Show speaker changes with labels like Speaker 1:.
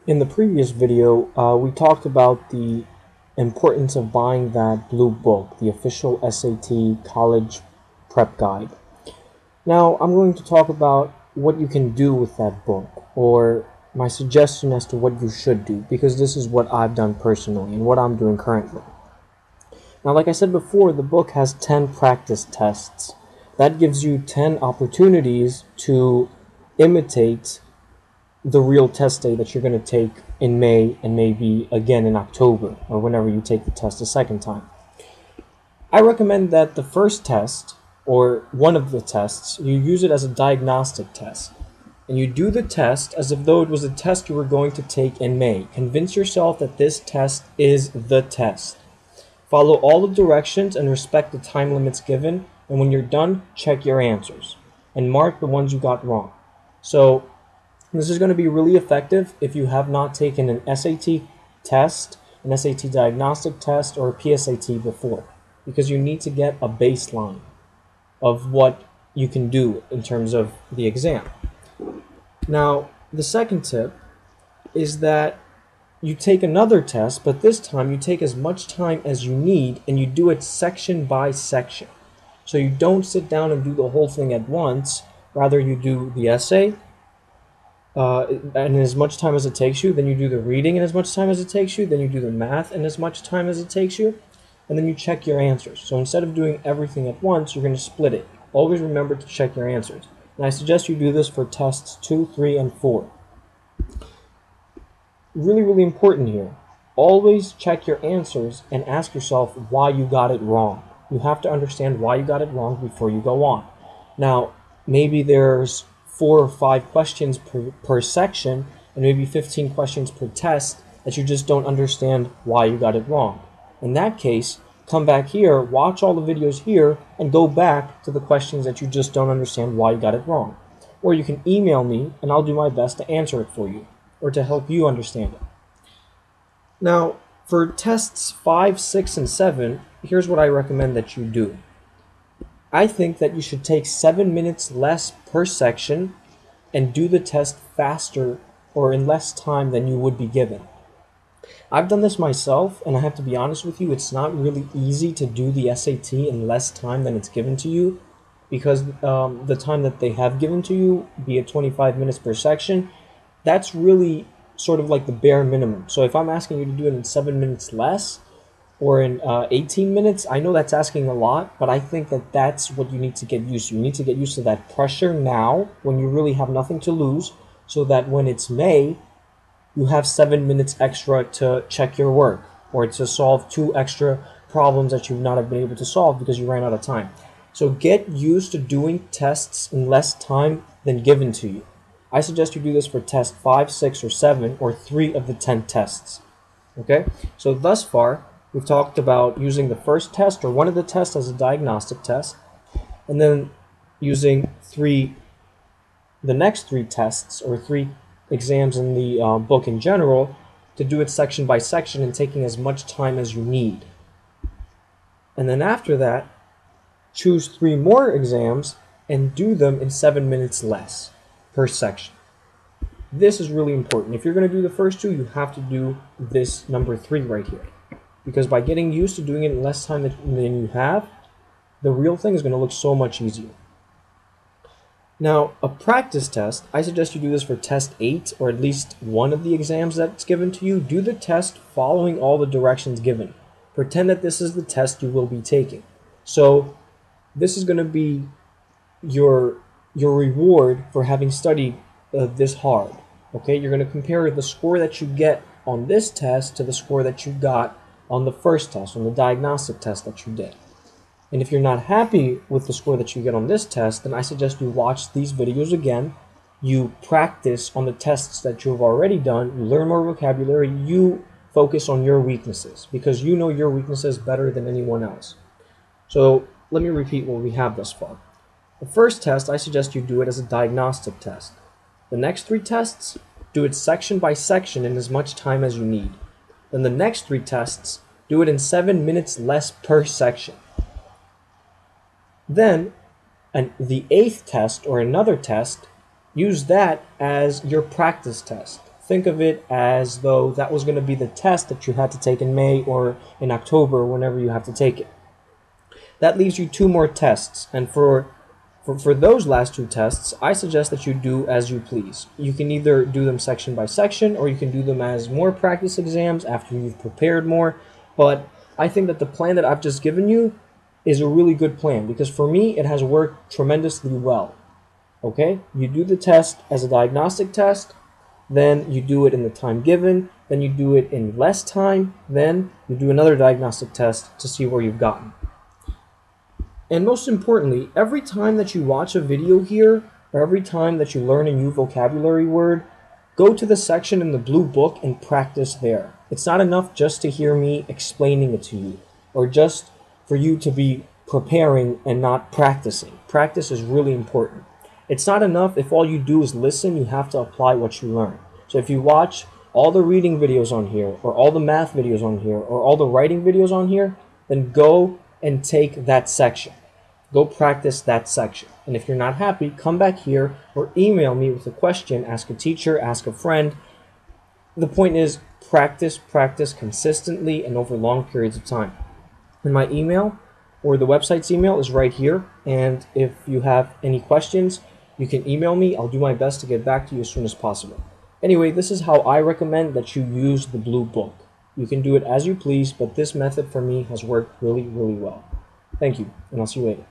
Speaker 1: In the previous video, we talked about the importance of buying that blue book, the official SAT College Prep Guide. Now, I'm going to talk about what you can do with that book, or my suggestion as to what you should do, because this is what I've done personally and what I'm doing currently. Now, like I said before, the book has 10 practice tests. That gives you 10 opportunities to imitate the real test day that you're going to take in May and maybe again in October or whenever you take the test a second time. I recommend that the first test or one of the tests, you use it as a diagnostic test. And you do the test as if though it was a test you were going to take in May. Convince yourself that this test is the test. Follow all the directions and respect the time limits given. And when you're done, check your answers and mark the ones you got wrong. So this is going to be really effective if you have not taken an SAT test, an SAT diagnostic test, or a PSAT before, because you need to get a baseline of what you can do in terms of the exam. Now, the second tip is that you take another test, but this time you take as much time as you need and you do it section by section. So you don't sit down and do the whole thing at once, rather you do the essay, and as much time as it takes you, then you do the reading in as much time as it takes you, then you do the math in as much time as it takes you, and then you check your answers. So instead of doing everything at once, you're going to split it. Always remember to check your answers. And I suggest you do this for tests 2, 3, and 4. Really, really important here. Always check your answers and ask yourself why you got it wrong. You have to understand why you got it wrong before you go on. Now, maybe there's 4 or 5 questions per section and maybe 15 questions per test that you just don't understand why you got it wrong. In that case, come back here, watch all the videos here, and go back to the questions that you just don't understand why you got it wrong. Or you can email me and I'll do my best to answer it for you or to help you understand it. Now, for tests 5, 6, and 7, here's what I recommend that you do. I think that you should take 7 minutes less per section and do the test faster or in less time than you would be given. I've done this myself, and I have to be honest with you, it's not really easy to do the SAT in less time than it's given to you, because the time that they have given to you, be it 25 minutes per section, that's really sort of like the bare minimum. So if I'm asking you to do it in 7 minutes less, or in 18 minutes, I know that's asking a lot, but I think that that's what you need to get used to. You need to get used to that pressure now when you really have nothing to lose, so that when it's May, you have 7 minutes extra to check your work or to solve 2 extra problems that you would not have been able to solve because you ran out of time. So get used to doing tests in less time than given to you. I suggest you do this for test 5, 6, or 7, or 3 of the 10 tests. Okay? So thus far, we've talked about using the first test or one of the tests as a diagnostic test, and then using the next 3 tests or 3 exams in the book in general to do it section by section and taking as much time as you need. And then after that, choose 3 more exams and do them in 7 minutes less per section. This is really important. If you're going to do the first 2, you have to do this number 3 right here. Because by getting used to doing it in less time than you have, the real thing is going to look so much easier. Now, a practice test, I suggest you do this for test 8, or at least one of the exams that's given to you. Do the test following all the directions given. Pretend that this is the test you will be taking. So this is going to be your reward for having studied this hard. Okay, you're going to compare the score that you get on this test to the score that you got on the first test, on the diagnostic test that you did. And if you're not happy with the score that you get on this test, then I suggest you watch these videos again. You practice on the tests that you've already done, you learn more vocabulary, you focus on your weaknesses, because you know your weaknesses better than anyone else. So let me repeat what we have thus far. The first test, I suggest you do it as a diagnostic test. The next 3 tests, do it section by section in as much time as you need. Then the next 3 tests, do it in 7 minutes less per section. Then, the 8th test or another test, use that as your practice test. think of it as though that was going to be the test that you had to take in May or in October, whenever you have to take it. That leaves you 2 more tests, and for those last 2 tests, I suggest that you do as you please. You can either do them section by section, or you can do them as more practice exams after you've prepared more, but I think that the plan that I've just given you is a really good plan, because for me, it has worked tremendously well. Okay? You do the test as a diagnostic test, then you do it in the time given, then you do it in less time, then you do another diagnostic test to see where you've gotten. And most importantly, every time that you watch a video here, or every time that you learn a new vocabulary word, go to the section in the blue book and practice there. It's not enough just to hear me explaining it to you, or just for you to be preparing and not practicing. Practice is really important. It's not enough if all you do is listen. You have to apply what you learn. So if you watch all the reading videos on here, or all the math videos on here, or all the writing videos on here, then go and take that section. Go practice that section. And if you're not happy, come back here or email me with a question. Ask a teacher, ask a friend. The point is, practice consistently and over long periods of time. And my email, or the website's email, is right here. And if you have any questions, you can email me. I'll do my best to get back to you as soon as possible. Anyway, this is how I recommend that you use the blue book. You can do it as you please, but this method for me has worked really, really well. Thank you, and I'll see you later.